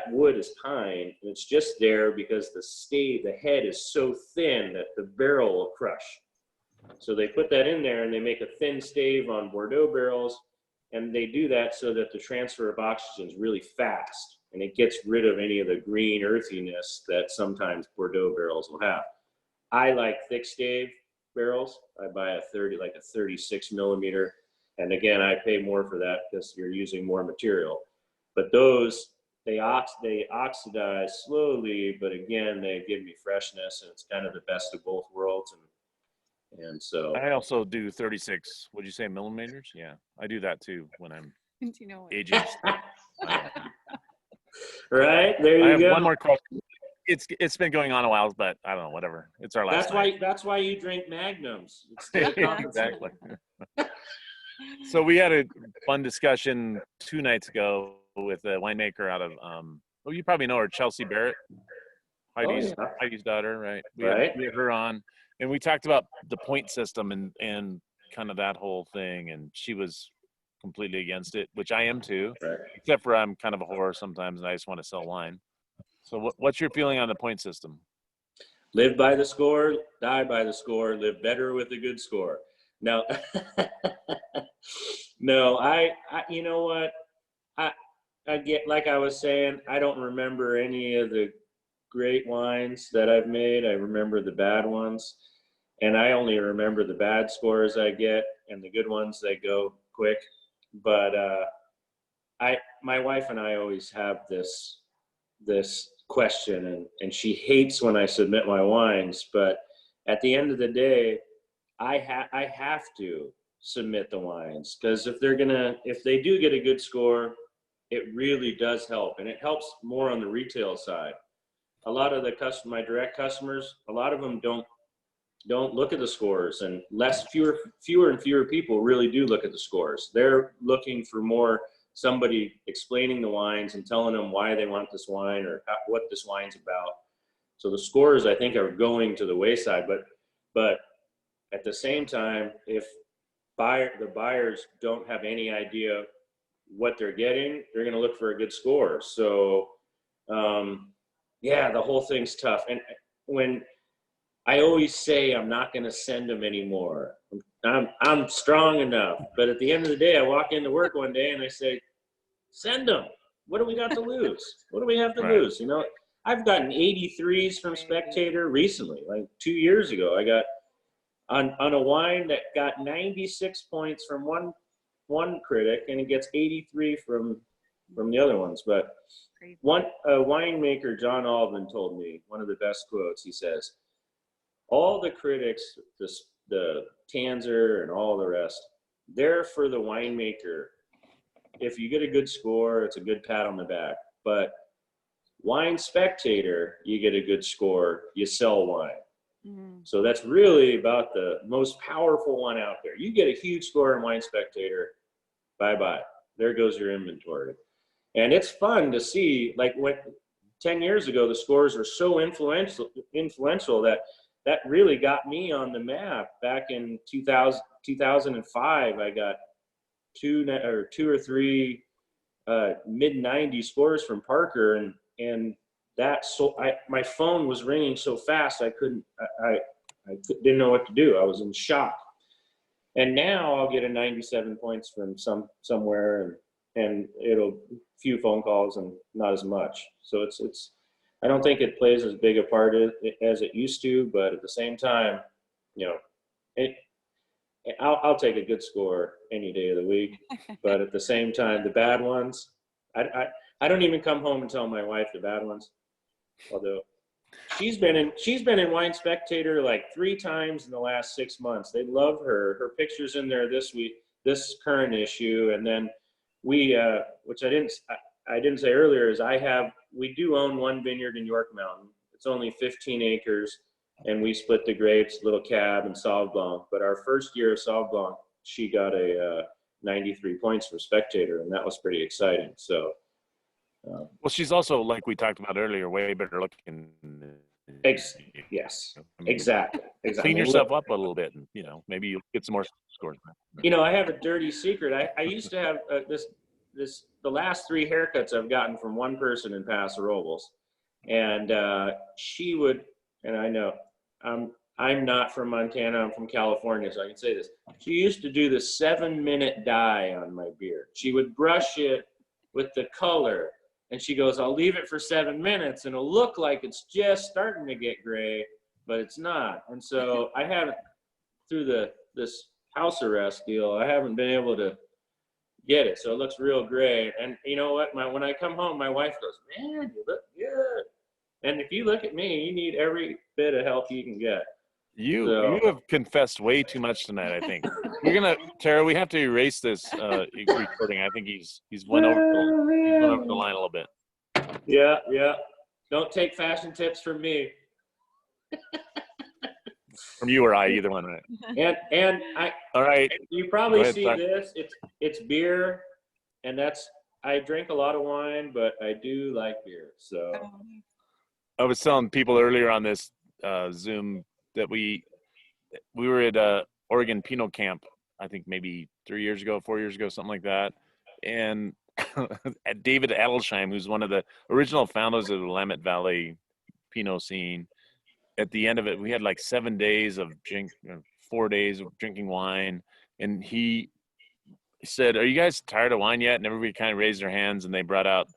wood is pine, and it's just there because the head is so thin that the barrel will crush. So they put that in there and they make a thin stave on Bordeaux barrels, and they do that so that the transfer of oxygen is really fast, and it gets rid of any of the green earthiness that sometimes Bordeaux barrels will have. I like thick stave barrels. I buy a 36 millimeter. And again, I pay more for that because you're using more material. But those, they oxidize slowly, but again, they give me freshness, and it's kind of the best of both worlds. And so I also do 36. Would you say millimeters? Yeah, I do that too when I'm Do you know what? aging. right there, you I have go. one more question. It's been going on a while, but I don't know. Whatever. It's our last night. That's why you drink Magnums. Exactly. So we had a fun discussion 2 nights ago with a winemaker out of well, you probably know her, Chelsea Barrett, Heidi's daughter, right? We had her on, and we talked about the point system and kind of that whole thing, and she was completely against it, which I am too. Right. Except for I'm kind of a whore sometimes, and I just want to sell wine. So what's your feeling on the point system? Live by the score, die by the score, live better with a good score. No, no, I you know what? I get, like I was saying, I don't remember any of the great wines that I've made. I remember the bad ones, and I only remember the bad scores I get, and the good ones, they go quick. But my wife and I always have this question, and she hates when I submit my wines, but at the end of the day, I have to submit the wines, because if they do get a good score, it really does help, and it helps more on the retail side. A lot of my direct customers, a lot of them don't look at the scores, and fewer and fewer people really do look at the scores. They're looking for more somebody explaining the wines and telling them why they want this wine or what this wine's about. So the scores, I think, are going to the wayside, but at the same time, if the buyers don't have any idea what they're getting, they're going to look for a good score. So yeah, the whole thing's tough. And when I always say I'm not going to send them anymore, I'm strong enough. But at the end of the day, I walk into work one day and I say, send them. What do we got to lose? What do we have to lose? You know, I've gotten 83s from Spectator recently, like 2 years ago. I got on a wine that got 96 points from one critic, and it gets 83 from the other ones. But a winemaker, John Alban, told me one of the best quotes. He says, all the critics, the Tanzer and all the rest, they're for the winemaker. If you get a good score, it's a good pat on the back. But Wine Spectator, you get a good score, you sell wine. Mm-hmm. So that's really about the most powerful one out there. You get a huge score in Wine Spectator, bye-bye. There goes your inventory. And it's fun to see, like 10 years ago, the scores were so influential that really got me on the map. Back in 2005, I got two or three mid-90 scores from Parker, and that, so my phone was ringing so fast I didn't know what to do. I was in shock. And now I'll get a 97 points from somewhere, and it'll few phone calls and not as much. So it's I don't think it plays as big a part as it used to, but at the same time, you know, I'll take a good score any day of the week. But at the same time, the bad ones, I don't even come home and tell my wife the bad ones. Although she's been in Wine Spectator like 3 times in the last 6 months. They love her. Her picture's in there this current issue. And then we, which I didn't say earlier, is we do own one vineyard in York Mountain. It's only 15 acres, and we split the grapes, Little Cab and Sauv Blanc. But our first year of Sauv Blanc, she got a 93 points from Spectator, and that was pretty exciting. So. Well, she's also, like we talked about earlier, way better looking than Yes, I mean, exactly. clean yourself up a little bit, and maybe you'll get some more scores. I have a dirty secret. I used to have the last 3 haircuts I've gotten from one person in Paso Robles, and she would, and I know I'm not from Montana. I'm from California, so I can say this. She used to do the 7-minute dye on my beard. She would brush it with the color, and she goes, "I'll leave it for 7 minutes, and it'll look like it's just starting to get gray, but it's not." And so I haven't, through this house arrest deal, I haven't been able to get it. So it looks real gray. And you know what? When I come home, my wife goes, "Man, you look good." And if you look at me, you need every bit of help you can get. You have confessed way too much tonight, I think. Tara, we have to erase this recording. I think he's went over the line a little bit. Yeah. Don't take fashion tips from me. From you or I, either one, right? And All right. You probably Go ahead, see sorry. this. It's beer, and I drink a lot of wine, but I do like beer. So I was telling people earlier on this Zoom that we were at Oregon Pinot Camp, I think maybe 4 years ago, something like that. And David Adelsheim, who's one of the original founders of the Willamette Valley Pinot scene, at the end of it, we had like 7 days of 4 days of drinking wine. And he said, "Are you guys tired of wine yet?" And everybody kind of raised their hands, and they brought out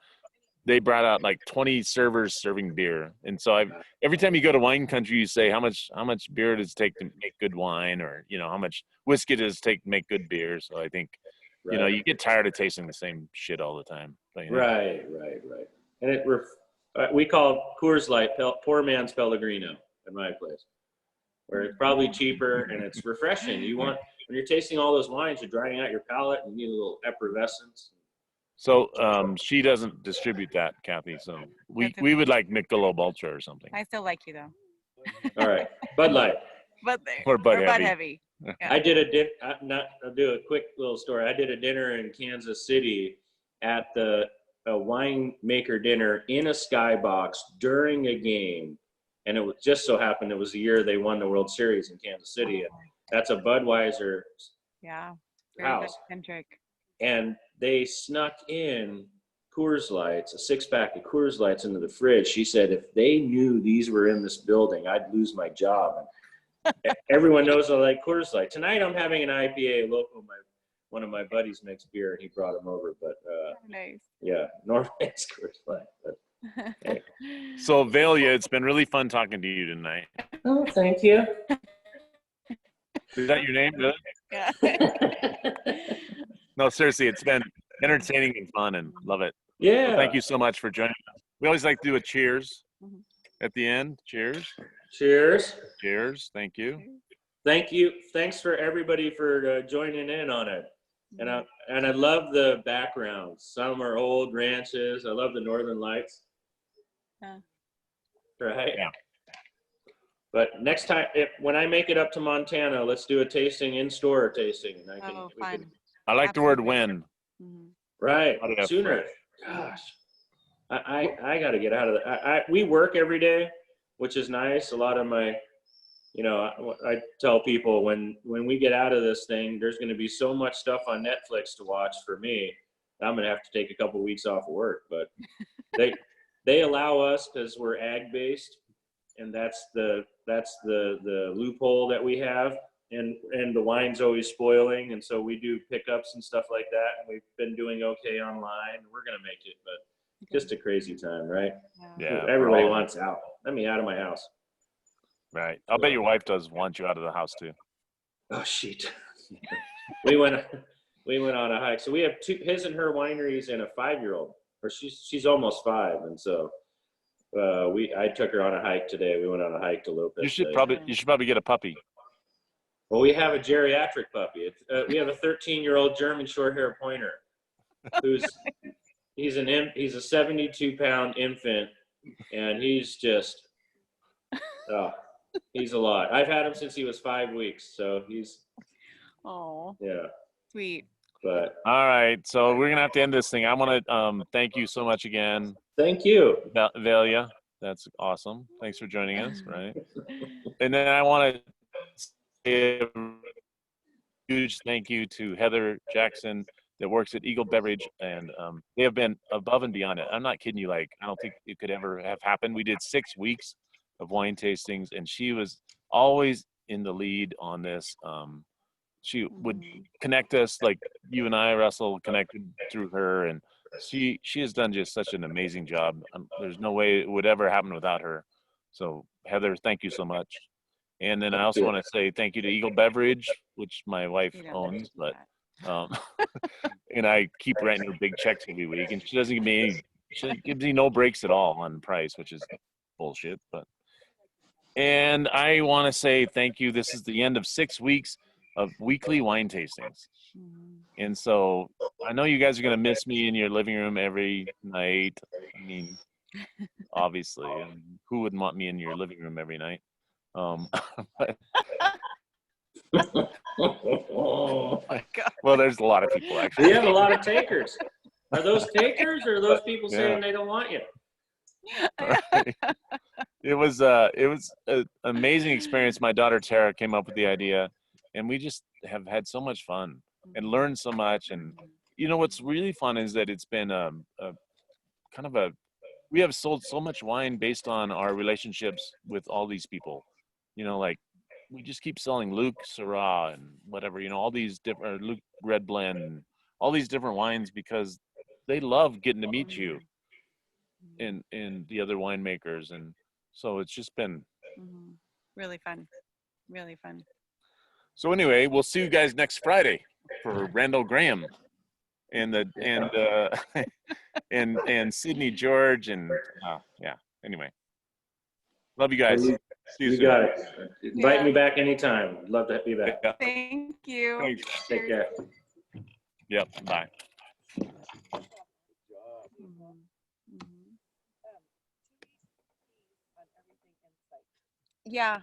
like 20 servers serving beer. And so every time you go to wine country, you say, how much beer does it take to make good wine, or how much whiskey does it take to make good beer? So I think you get tired of tasting the same shit all the time. Right. And we call Coors Light poor man's Pellegrino at my place, where it's probably cheaper and it's refreshing. When you're tasting all those wines, you're drying out your palate and you need a little effervescence. So she doesn't distribute that, Kathy. So we would like Michelob Ultra or something. I still like you though. All right, Bud Light. Or Bud Heavy. Yeah. I'll do a quick little story. I did a dinner in Kansas City at a winemaker dinner in a skybox during a game, and it just so happened it was the year they won the World Series in Kansas City. And that's a Budweiser house. Centric. And they snuck in Coors Lights, a 6-pack of Coors Lights into the fridge. She said, if they knew these were in this building, I'd lose my job. And everyone knows I like Coors Light. Tonight I'm having an IPA local. One of my buddies makes beer, and he brought them over. But nice. Yeah, normally it's Coors Light. But, hey. So Velia, it's been really fun talking to you tonight. Oh, thank you. Is that your name? Really? Yeah. No, seriously, it's been entertaining and fun, and love it. Yeah. So thank you so much for joining us. We always like to do a cheers at the end. Cheers. Cheers. Cheers. Thank you. Thank you. Thanks for everybody for joining in on it. And I love the backgrounds. Some are old ranches. I love the Northern Lights. Right? Yeah. But next time, when I make it up to Montana, let's do a tasting, in-store tasting. And fun. I like the word when. Right. Sooner. Gosh. I got to get out of that. We work every day, which is nice. A lot of my, I tell people when we get out of this thing, there's going to be so much stuff on Netflix to watch for me. I'm going to have to take a couple of weeks off of work, but they allow us because we're ag based, and that's the loophole that we have. And the wine's always spoiling, and so we do pickups and stuff like that. And we've been doing okay online. We're gonna make it, but just a crazy time, right? Yeah. Everybody wants out. Let me out of my house. Right. I'll bet your wife does want you out of the house too. Oh shit. we went on a hike. So we have his and her wineries and a 5-year-old, or she's almost 5, and so I took her on a hike today. We went on a hike to Lopez. You should probably get a puppy. Well, we have a geriatric puppy. We have a 13-year-old German Shorthair Pointer, he's a 72-pound infant, and he's just, he's a lot. I've had him since he was 5 weeks, so he's. Oh. Yeah. Sweet. But. All right, so we're gonna have to end this thing. I want to thank you so much again. Thank you, Velia. That's awesome. Thanks for joining us. Right. And then I want to say a huge thank you to Heather Jackson that works at Eagle Beverage, and they have been above and beyond it. I'm not kidding you. Like, I don't think it could ever have happened. We did 6 weeks of wine tastings, and she was always in the lead on this. She would connect us, like you and I, Russell, connected through her, and she has done just such an amazing job. There's no way it would ever happen without her. So Heather, thank you so much. And then I also want to say thank you to Eagle Beverage, which my wife owns, but and I keep writing her big checks every week, and she doesn't give me any, she gives me no breaks at all on price, which is bullshit. And I want to say thank you. This is the end of 6 weeks of weekly wine tastings. And so I know you guys are going to miss me in your living room every night. I mean, obviously, who wouldn't want me in your living room every night? But, Oh my God. well, there's a lot of people actually. We have a lot of takers. Are those takers or are those people saying they don't want you? It was an amazing experience. My daughter Tara came up with the idea, and we just have had so much fun and learned so much. And you know what's really fun is that it's been a kind of a, we have sold so much wine based on our relationships with all these people. You know, like we just keep selling Luke Syrah and whatever, you know, all these different Luke Red Blend, and all these different wines because they love getting to meet you and the other winemakers. And so it's just been really fun. Really fun. So anyway, we'll see you guys next Friday for Randall Graham and and Sydney George and yeah. Anyway, love you guys. See you soon. Got it. Invite me back anytime. Love to be back. Yeah. Thank you. Thanks. Take care. Yep. Bye. Yeah.